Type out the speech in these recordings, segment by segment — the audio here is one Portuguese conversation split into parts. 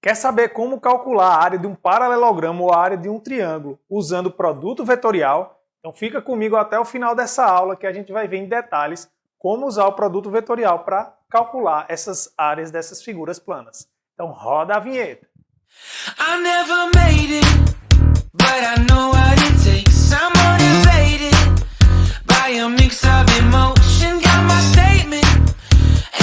Quer saber como calcular a área de um paralelogramo ou a área de um triângulo usando o produto vetorial? Então fica comigo até o final dessa aula que a gente vai ver em detalhes como usar o produto vetorial para calcular essas áreas dessas figuras planas. Então roda a vinheta. I never made it, but I know what it takes. I'm motivated by a mix of emotion. Got my statement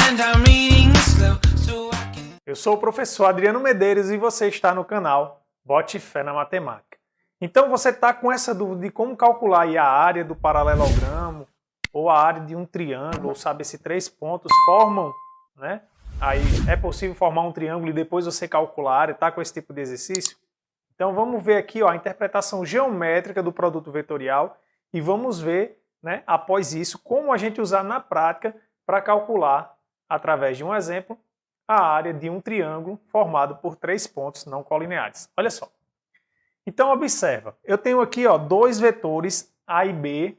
and I'm reading it slow so I can... Eu sou o professor Adriano Medeiros e você está no canal Bote Fé na Matemática. Então você está com essa dúvida de como calcular aí a área do paralelogramo ou a área de um triângulo, ou saber se três pontos formam, né? Aí é possível formar um triângulo e depois você calcular a área, tá com esse tipo de exercício? Então vamos ver aqui ó, a interpretação geométrica do produto vetorial e vamos ver, né, após isso, como a gente usar na prática para calcular, através de um exemplo, a área de um triângulo formado por três pontos não colineares. Olha só. Então observa, eu tenho aqui ó, dois vetores A e B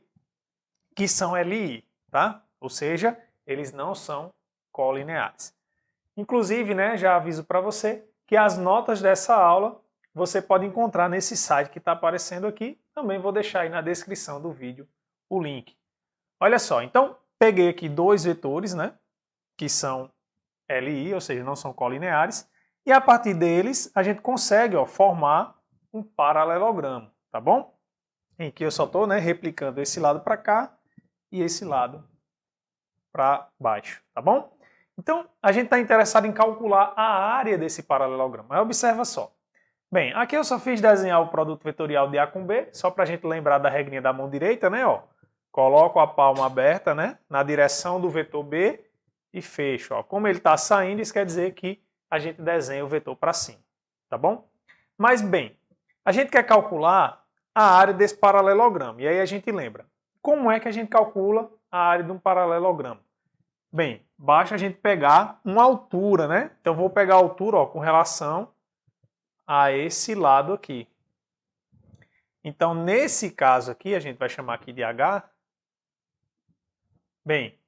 que são LI, tá? Ou seja, eles não são colineares. Inclusive, né, já aviso para você que as notas dessa aula você pode encontrar nesse site que está aparecendo aqui. Também vou deixar aí na descrição do vídeo o link. Olha só, então peguei aqui dois vetores, né, que são LI, ou seja, não são colineares, e a partir deles a gente consegue ó, formar um paralelogramo, tá bom? Em que eu só estou, né, replicando esse lado para cá e esse lado para baixo, tá bom? Então, a gente está interessado em calcular a área desse paralelogramo. Aí observa só. Bem, aqui eu só fiz desenhar o produto vetorial de A com B, só para a gente lembrar da regrinha da mão direita, né? Ó. Coloco a palma aberta, né, na direção do vetor B e fecho. Ó. Como ele está saindo, isso quer dizer que a gente desenha o vetor para cima, tá bom? Mas bem, a gente quer calcular a área desse paralelogramo. E aí a gente lembra, como é que a gente calcula a área de um paralelogramo? Bem, basta a gente pegar uma altura, né? Então vou pegar a altura ó, com relação a esse lado aqui. Então nesse caso aqui, a gente vai chamar aqui de H. Bem,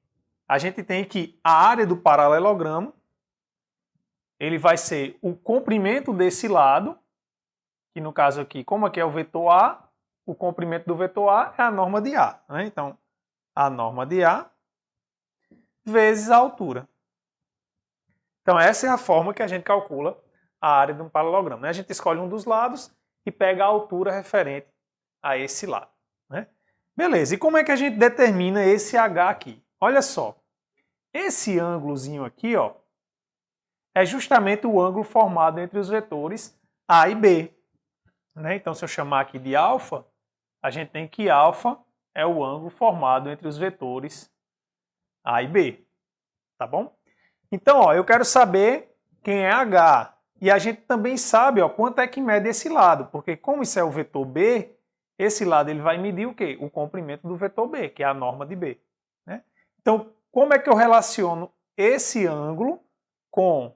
a gente tem que a área do paralelogramo, ele vai ser o comprimento desse lado, que no caso aqui, como aqui é o vetor A, o comprimento do vetor A é a norma de A. Né? Então, a norma de A vezes a altura. Então essa é a forma que a gente calcula a área de um paralelogramo. Né? A gente escolhe um dos lados e pega a altura referente a esse lado. Né? Beleza, e como é que a gente determina esse H aqui? Olha só, esse ângulozinho aqui ó, é justamente o ângulo formado entre os vetores A e B. Né? Então se eu chamar aqui de alfa, a gente tem que alfa é o ângulo formado entre os vetores A e B, tá bom? Então, ó, eu quero saber quem é H. E a gente também sabe ó, quanto é que mede esse lado, porque como isso é o vetor B, esse lado ele vai medir o quê? O comprimento do vetor B, que é a norma de B. Né? Então, como é que eu relaciono esse ângulo com,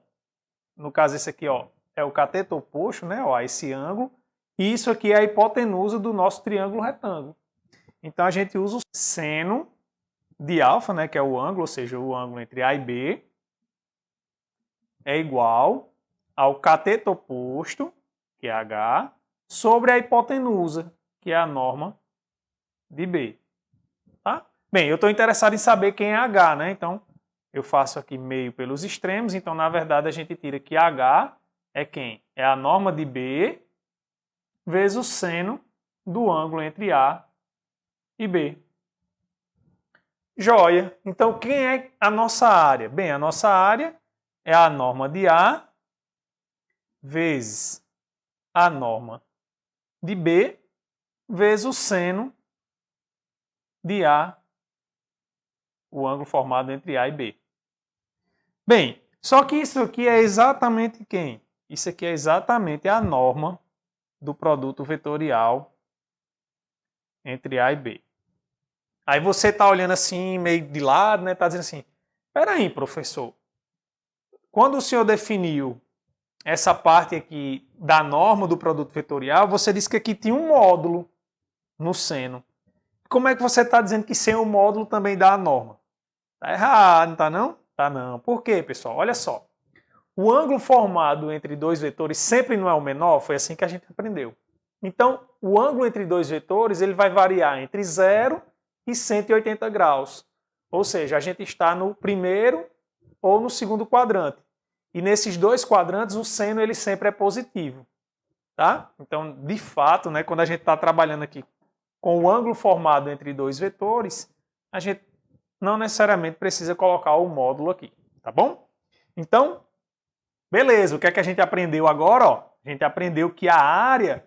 no caso esse aqui ó, é o cateto oposto, né, ó, esse ângulo, e isso aqui é a hipotenusa do nosso triângulo retângulo. Então a gente usa o seno de alfa, né, que é o ângulo, ou seja, o ângulo entre A e B, é igual ao cateto oposto, que é H, sobre a hipotenusa, que é a norma de B. Tá? Bem, eu estou interessado em saber quem é H, né? Então, eu faço aqui meio pelos extremos, então, na verdade, a gente tira que H é quem? É a norma de B vezes o seno do ângulo entre A e B. Joia! Então, quem é a nossa área? Bem, a nossa área é a norma de A vezes a norma de B vezes o seno de A, o ângulo formado entre A e B. Bem, só que isso aqui é exatamente quem? Isso aqui é exatamente a norma do produto vetorial entre A e B. Aí você está olhando assim, meio de lado, né? Está dizendo assim, espera aí, professor. Quando o senhor definiu essa parte aqui da norma do produto vetorial, você disse que aqui tinha um módulo no seno. Como é que você está dizendo que sem o módulo também dá a norma? Está errado, não está não? Tá não. Por quê, pessoal? Olha só. o ângulo formado entre dois vetores sempre não é o menor? Foi assim que a gente aprendeu. Então, o ângulo entre dois vetores ele vai variar entre 0 e 180 graus. Ou seja, a gente está no primeiro ou no segundo quadrante. E nesses dois quadrantes, o seno ele sempre é positivo. Tá? Então, de fato, né, quando a gente está trabalhando aqui com o ângulo formado entre dois vetores, a gente não necessariamente precisa colocar o módulo aqui. Tá bom? Então, beleza. O que é que a gente aprendeu agora? Ó? A gente aprendeu que a área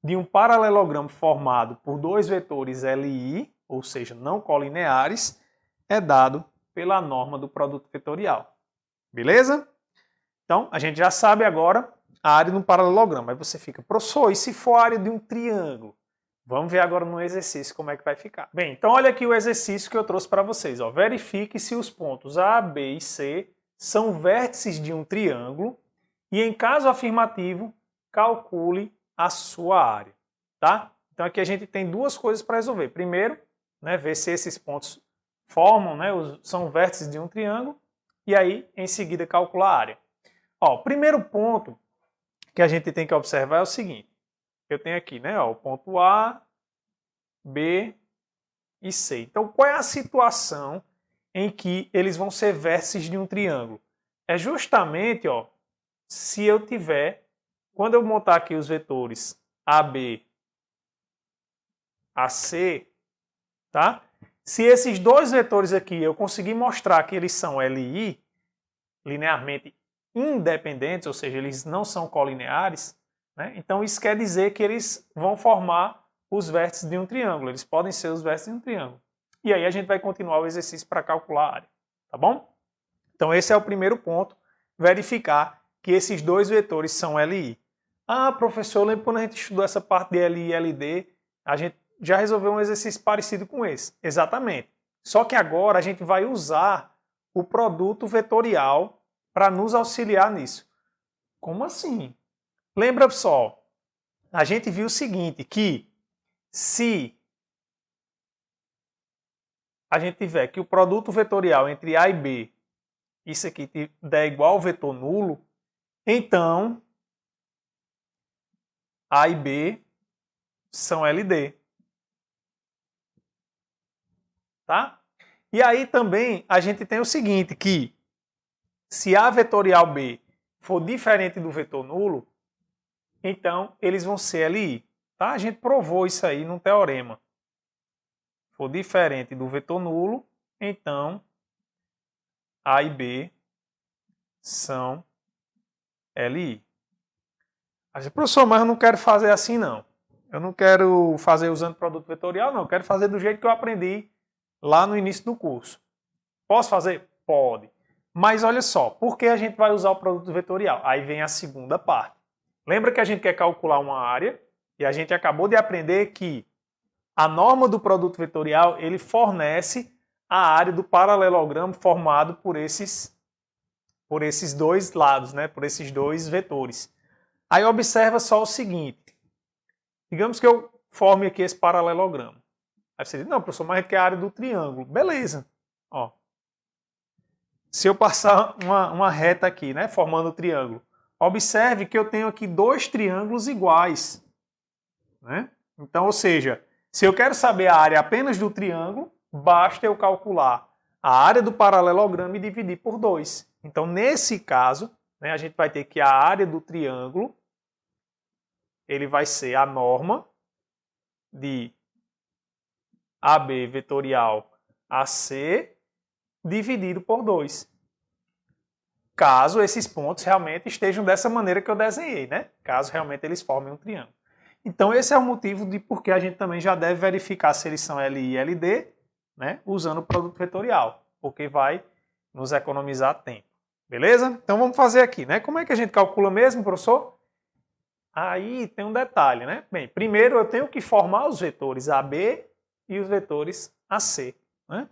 de um paralelogramo formado por dois vetores LI, ou seja, não colineares, é dado pela norma do produto vetorial. Beleza? Então, a gente já sabe agora a área de um paralelogramo. Aí você fica, professor, e se for a área de um triângulo? Vamos ver agora no exercício como é que vai ficar. Bem, então olha aqui o exercício que eu trouxe para vocês. Ó. Verifique se os pontos A, B e C são vértices de um triângulo e, em caso afirmativo, calcule a sua área. Tá? Então aqui a gente tem duas coisas para resolver. Primeiro, né, ver se esses pontos formam, né, são vértices de um triângulo e aí, em seguida, calcular a área. Ó, o primeiro ponto que a gente tem que observar é o seguinte. Eu tenho aqui, né, ó, o ponto A, B e C. Então, qual é a situação em que eles vão ser vértices de um triângulo? É justamente, ó, se eu tiver, quando eu montar aqui os vetores AB, AC, tá? Se esses dois vetores aqui eu conseguir mostrar que eles são LI, linearmente independentes, ou seja, eles não são colineares, né? Então isso quer dizer que eles vão formar os vértices de um triângulo, eles podem ser os vértices de um triângulo. E aí a gente vai continuar o exercício para calcular a área, tá bom? Então esse é o primeiro ponto, verificar que esses dois vetores são LI. Ah, professor, eu lembro quando a gente estudou essa parte de LI e LD, a gente já resolveu um exercício parecido com esse. Exatamente. Só que agora a gente vai usar o produto vetorial para nos auxiliar nisso. Como assim? Lembra só, a gente viu o seguinte, que se a gente tiver que o produto vetorial entre A e B, isso aqui der igual ao vetor nulo, então A e B são LD. Tá? E aí também a gente tem o seguinte, que se A vetorial B for diferente do vetor nulo, então eles vão ser LI. Tá? A gente provou isso aí num teorema. For diferente do vetor nulo, então A e B são LI. Professor, mas eu não quero fazer assim não. Eu não quero fazer usando produto vetorial, não. Eu quero fazer do jeito que eu aprendi lá no início do curso. Posso fazer? Pode. Mas olha só, por que a gente vai usar o produto vetorial? Aí vem a segunda parte. Lembra que a gente quer calcular uma área e a gente acabou de aprender que a norma do produto vetorial ele fornece a área do paralelogramo formado por esses dois lados, né? Por esses dois vetores. Aí observa só o seguinte. Digamos que eu forme aqui esse paralelogramo. Aí você diz, não, professor, mas a gente quer a área do triângulo. Beleza. Ó. Se eu passar uma reta aqui, né, formando o triângulo, observe que eu tenho aqui dois triângulos iguais. Né? Então, ou seja, se eu quero saber a área apenas do triângulo, basta eu calcular a área do paralelogramo e dividir por 2. Então, nesse caso, né, a gente vai ter que a área do triângulo ele vai ser a norma de AB vetorial AC dividido por 2. Caso esses pontos realmente estejam dessa maneira que eu desenhei, né? Caso realmente eles formem um triângulo. Então esse é o motivo de por que a gente também já deve verificar se eles são LI e LD, né? Usando o produto vetorial, porque vai nos economizar tempo. Beleza? Então vamos fazer aqui, né? Como é que a gente calcula mesmo, professor? Aí tem um detalhe, né? Bem, primeiro eu tenho que formar os vetores AB e os vetores AC, né?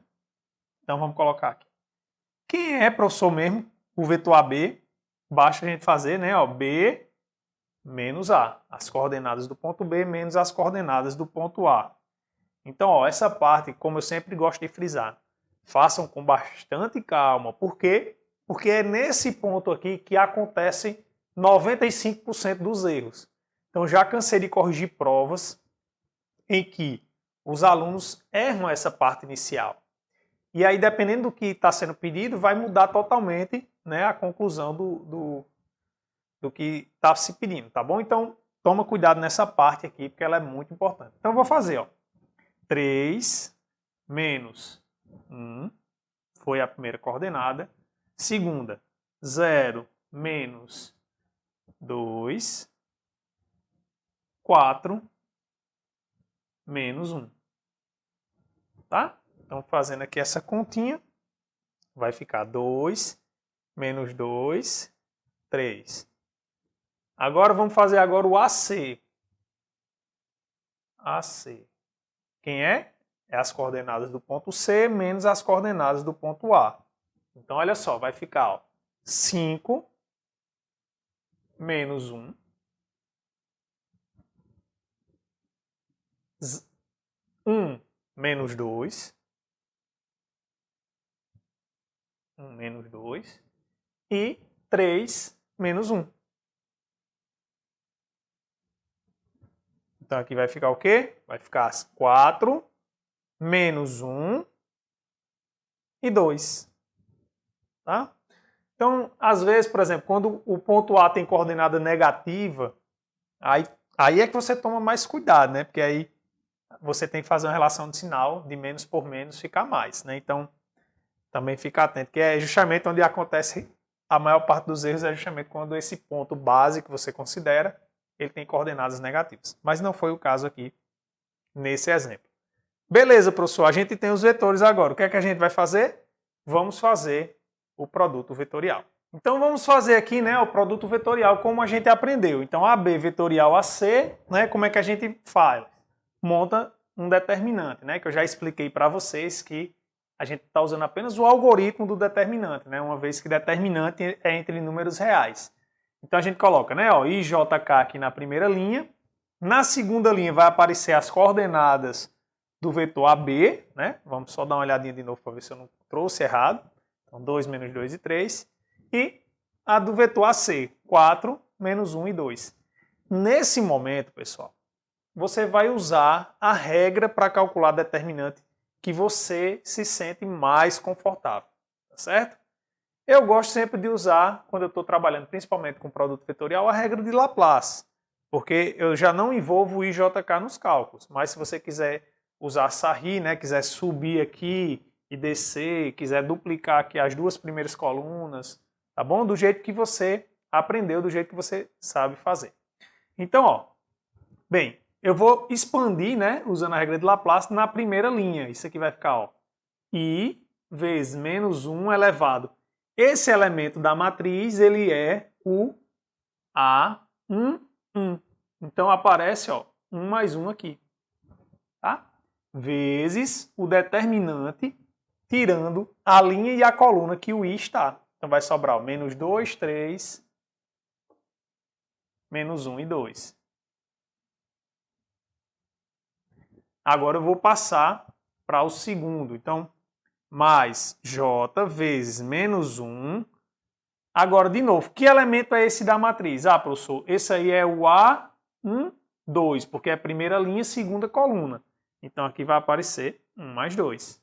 Então vamos colocar aqui. Quem é, professor, mesmo? O vetor AB, basta a gente fazer, né? Ó, B menos A. As coordenadas do ponto B menos as coordenadas do ponto A. Então, ó, essa parte, como eu sempre gosto de frisar, façam com bastante calma. Por quê? Porque é nesse ponto aqui que acontecem 95% dos erros. Então já cansei de corrigir provas em que os alunos erram essa parte inicial. E aí, dependendo do que está sendo pedido, vai mudar totalmente, né, a conclusão do que está se pedindo, tá bom? Então, toma cuidado nessa parte aqui, porque ela é muito importante. Então, eu vou fazer, ó, 3 menos 1, foi a primeira coordenada. Segunda, 0 menos 2, 4 menos 1. Tá? Então, fazendo aqui essa continha, vai ficar 2 menos 2, 3. Agora, vamos fazer agora o AC. AC. Quem é? É as coordenadas do ponto C menos as coordenadas do ponto A. Então, olha só, vai ficar ó, 5 menos 1. 1 menos 2. 1 menos 2. E 3 menos 1. Então, aqui vai ficar o quê? Vai ficar 4 menos 1 e 2. Tá? Então, às vezes, por exemplo, quando o ponto A tem coordenada negativa, aí é que você toma mais cuidado, né? Porque aí você tem que fazer uma relação de sinal de menos por menos ficar mais, né? Então, também fica atento, que é justamente onde acontece a maior parte dos erros, é justamente quando esse ponto base que você considera, ele tem coordenadas negativas. Mas não foi o caso aqui nesse exemplo. Beleza, professor, a gente tem os vetores agora. O que é que a gente vai fazer? Vamos fazer o produto vetorial. Então vamos fazer aqui, né, o produto vetorial como a gente aprendeu. Então AB vetorial AC, né, como é que a gente faz? Monta um determinante, né, que eu já expliquei para vocês que a gente está usando apenas o algoritmo do determinante, né, uma vez que determinante é entre números reais. Então a gente coloca, né, ó, IJK aqui na primeira linha. Na segunda linha vai aparecer as coordenadas do vetor AB, né? Vamos só dar uma olhadinha de novo para ver se eu não trouxe errado. Então 2 menos 2 e 3. E a do vetor AC, 4 menos 1 e 2. Nesse momento, pessoal, você vai usar a regra para calcular determinante que você se sente mais confortável, tá certo? Eu gosto sempre de usar, quando eu estou trabalhando principalmente com produto vetorial, a regra de Laplace, porque eu já não envolvo o IJK nos cálculos, mas se você quiser usar Sarri, né, quiser subir aqui e descer, quiser duplicar aqui as duas primeiras colunas, tá bom? Do jeito que você aprendeu, do jeito que você sabe fazer. Então, ó, bem, eu vou expandir, né, usando a regra de Laplace na primeira linha. Isso aqui vai ficar, ó, I vezes menos 1 elevado. Esse elemento da matriz, ele é o A1, 1. Então aparece, ó, 1 mais 1 aqui. Tá? Vezes o determinante, tirando a linha e a coluna que o I está. Então vai sobrar o menos 2, 3, menos 1 e 2. Agora eu vou passar para o segundo. Então, mais J vezes menos 1. Agora, de novo, que elemento é esse da matriz? Ah, professor, esse aí é o A1, 2, porque é a primeira linha, segunda coluna. Então, aqui vai aparecer 1 mais 2.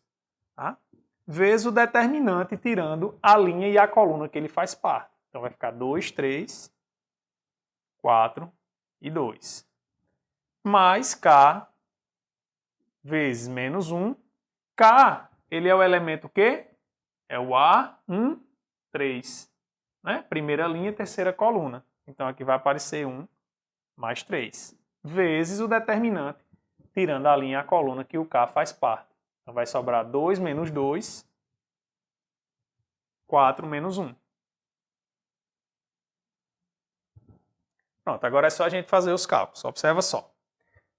Tá? Vezes o determinante, tirando a linha e a coluna que ele faz parte. Então, vai ficar 2, 3, 4 e 2. Mais K vezes menos 1. K, ele é o elemento que? É o A1, 3. Né? Primeira linha, terceira coluna. Então, aqui vai aparecer 1 mais 3. Vezes o determinante, tirando a linha e a coluna que o K faz parte. Então, vai sobrar 2 menos 2, 4 menos 1. Pronto, agora é só a gente fazer os cálculos. Observa só.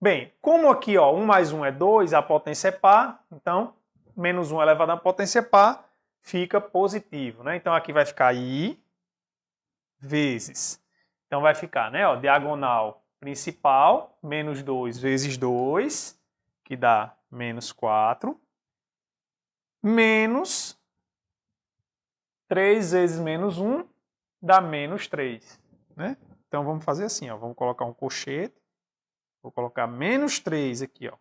Bem, como aqui ó, 1 mais 1 é 2, a potência é par, então menos 1 elevado à potência par fica positivo. Né? Então aqui vai ficar I vezes. Então vai ficar, né, ó, diagonal principal, menos 2 vezes 2, que dá menos 4, menos 3 vezes menos 1 dá menos 3. Né? Então vamos fazer assim, ó. Vamos colocar um colchete. Vou colocar menos 3 aqui, ó.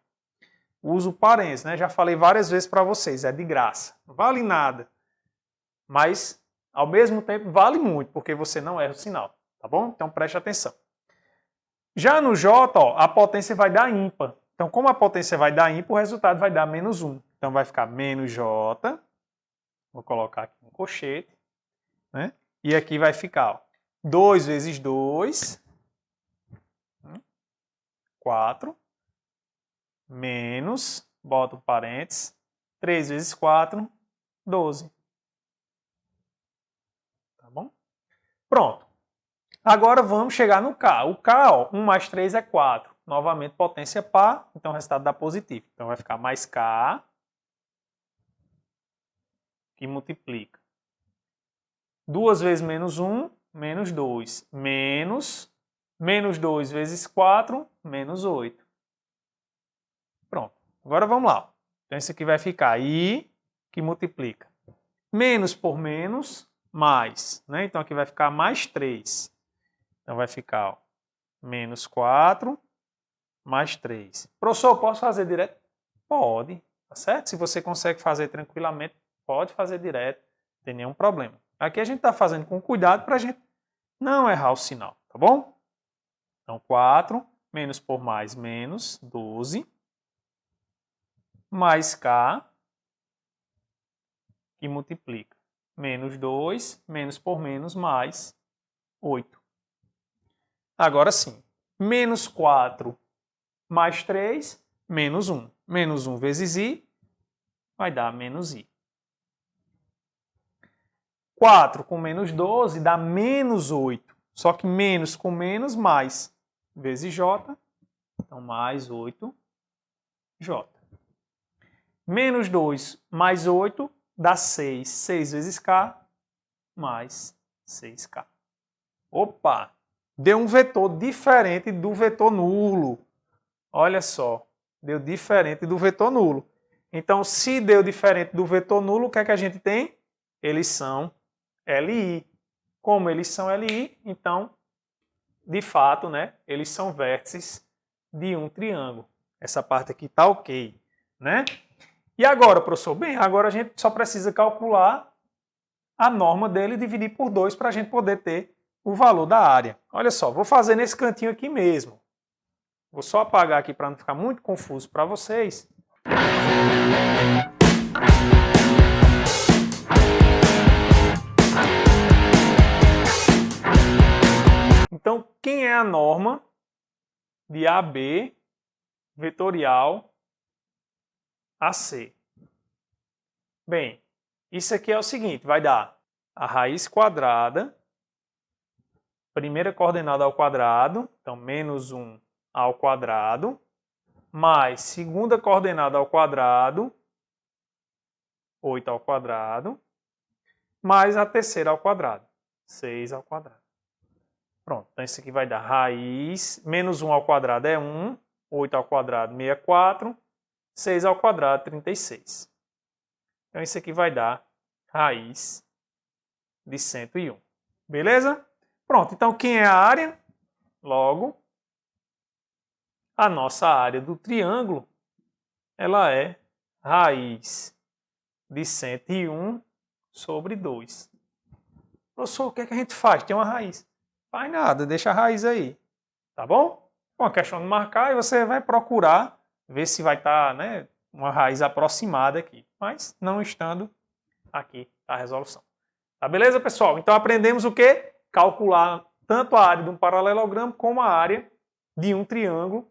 Uso parênteses, né? Já falei várias vezes para vocês, é de graça. Não vale nada. Mas, ao mesmo tempo, vale muito, porque você não erra o sinal. Tá bom? Então preste atenção. Já no J, ó, a potência vai dar ímpar. Então, como a potência vai dar ímpar, o resultado vai dar menos 1. Então vai ficar menos J. Vou colocar aqui um colchete. Né? E aqui vai ficar, ó, 2 vezes 2, 4, menos, boto um parênteses, 3 vezes 4, 12. Tá bom? Pronto. Agora vamos chegar no K. O K, ó, 1 mais 3 é 4. Novamente, potência par, então o resultado dá positivo. Então vai ficar mais K, que multiplica. 2 vezes menos 1, menos 2. Menos 2 vezes 4, menos 8. Pronto. Agora vamos lá. Então isso aqui vai ficar I, que multiplica. Menos por menos, mais. Né? Então aqui vai ficar mais 3. Então vai ficar, ó, menos 4, mais 3. Professor, posso fazer direto? Pode. Tá certo? Se você consegue fazer tranquilamente, pode fazer direto. Não tem nenhum problema. Aqui a gente está fazendo com cuidado para a gente não errar o sinal. Tá bom? Então 4, menos por mais, menos 12. Mais K, que multiplica. Menos 2, menos por menos, mais 8. Agora sim. Menos 4 mais 3, menos 1. Menos 1 vezes I vai dar menos I. 4 com menos 12 dá menos 8. Só que menos com menos, mais. Vezes J. Então, mais 8J. Menos 2 mais 8 dá 6. 6 vezes K mais 6K. Opa! Deu um vetor diferente do vetor nulo. Olha só, deu diferente do vetor nulo. Então, se deu diferente do vetor nulo, o que é que a gente tem? Eles são LI. Como eles são LI, então, de fato, né, eles são vértices de um triângulo. Essa parte aqui está ok, né? E agora, professor? Bem, agora a gente só precisa calcular a norma dele e dividir por 2 para a gente poder ter o valor da área. Olha só, vou fazer nesse cantinho aqui mesmo. Vou só apagar aqui para não ficar muito confuso para vocês. Então, quem é a norma de AB vetorial AC? Bem, isso aqui é o seguinte, vai dar a raiz quadrada, primeira coordenada ao quadrado, então menos 1 ao quadrado, mais segunda coordenada ao quadrado, 8 ao quadrado, mais a terceira ao quadrado, 6 ao quadrado. Pronto, então isso aqui vai dar raiz, menos 1 ao quadrado é 1, 8 ao quadrado, 64, 6 ao quadrado, 36. Então isso aqui vai dar raiz de 101. Beleza? Pronto, então quem é a área? Logo, a nossa área do triângulo, ela é raiz de 101 sobre 2. Professor, o que é que a gente faz? Tem uma raiz. Faz nada, deixa a raiz aí. Tá bom? Com a questão de marcar, e você vai procurar ver se vai estar, né, uma raiz aproximada aqui. Mas não estando, aqui está a resolução. Tá beleza, pessoal? Então aprendemos o quê? Calcular tanto a área de um paralelogramo como a área de um triângulo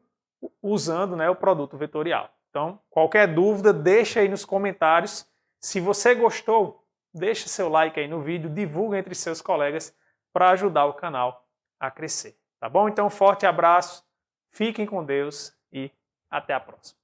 usando, né, o produto vetorial. Então, qualquer dúvida, deixa aí nos comentários. Se você gostou, deixa seu like aí no vídeo, divulga entre seus colegas para ajudar o canal a crescer. Tá bom? Então, forte abraço, fiquem com Deus e até a próxima.